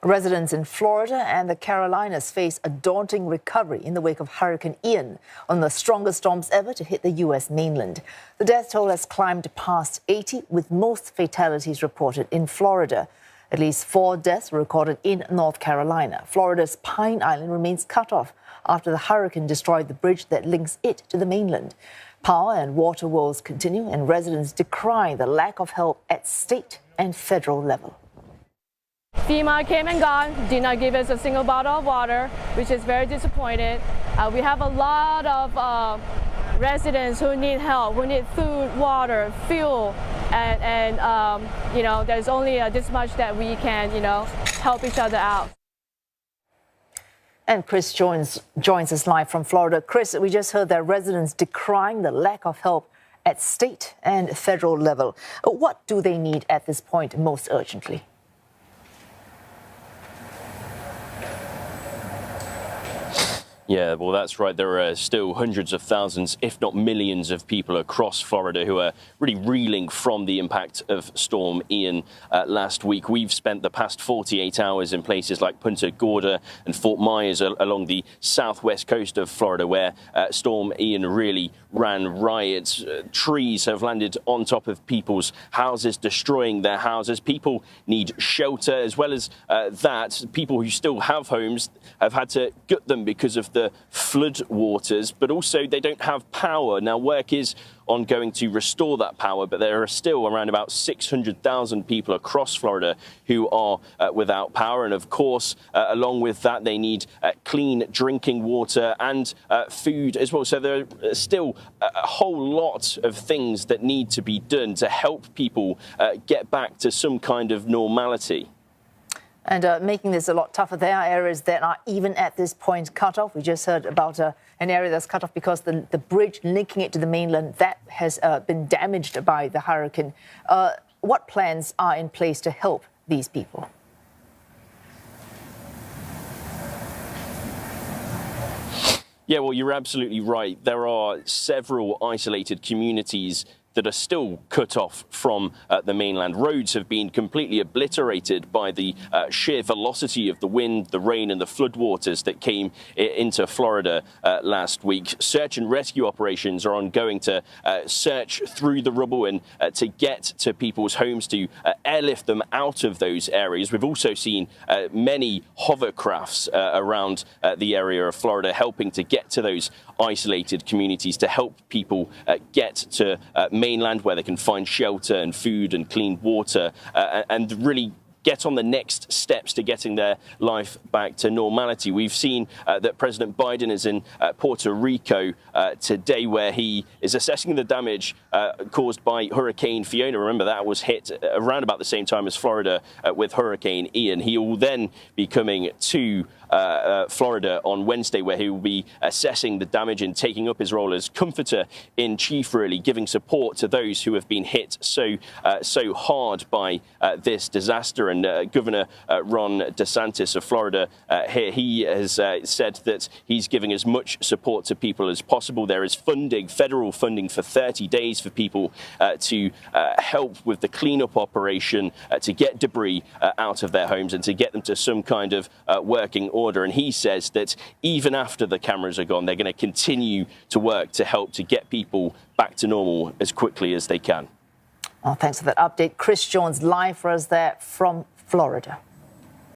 Residents in Florida and the Carolinas face a daunting recovery in the wake of Hurricane Ian, one of the strongest storms ever to hit the U.S. mainland. The death toll has climbed past 80, with most fatalities reported in Florida. At least 4 deaths were recorded in North Carolina. Florida's Pine Island remains cut off after the hurricane destroyed the bridge that links it to the mainland. Power and water woes continue, and residents decry the lack of help at state and federal level. FEMA came and gone, did not give us a single bottle of water, which is very disappointed. We have a lot of residents who need help, who need food, water, fuel, and there's only this much that we can, help each other out. And Chris joins us live from Florida. Chris, we just heard that residents decrying the lack of help at state and federal level. What do they need at this point most urgently? Yeah, well, that's right. There are still hundreds of thousands, if not millions, of people across Florida who are really reeling from the impact of Storm Ian last week. We've spent the past 48 hours in places like Punta Gorda and Fort Myers along the southwest coast of Florida, where Storm Ian really ran riot. Trees have landed on top of people's houses, destroying their houses. People need shelter. As well as that, people who still have homes have had to gut them because of the flood waters, but also they don't have power. Now, work is ongoing to restore that power, but there are still around about 600,000 people across Florida who are without power. And of course, along with that, they need clean drinking water and food as well. So there are still a whole lot of things that need to be done to help people get back to some kind of normality. And making this a lot tougher, there are areas that are even at this point cut off. We just heard about an area that's cut off because the bridge linking it to the mainland, that has been damaged by the hurricane. What plans are in place to help these people? Yeah, well, you're absolutely right. There are several isolated communities that are still cut off from the mainland. Roads have been completely obliterated by the sheer velocity of the wind, the rain and the floodwaters that came into Florida last week. Search and rescue operations are ongoing to search through the rubble and to get to people's homes, to airlift them out of those areas. We've also seen many hovercrafts around the area of Florida helping to get to those isolated communities to help people get to mainland, where they can find shelter and food and clean water and really get on the next steps to getting their life back to normality. We've seen that President Biden is in Puerto Rico today, where he is assessing the damage caused by Hurricane Fiona. Remember, that was hit around about the same time as Florida with Hurricane Ian. He will then be coming to Florida on Wednesday, where he will be assessing the damage and taking up his role as comforter in chief, really giving support to those who have been hit so hard by this disaster. And Governor Ron DeSantis of Florida here, he has said that he's giving as much support to people as possible. There is funding, federal funding, for 30 days for people to help with the cleanup operation, to get debris out of their homes and to get them to some kind of working order. And he says that even after the cameras are gone, they're going to continue to work to help to get people back to normal as quickly as they can. Oh, thanks for that update. Chris Jones live for us there from Florida.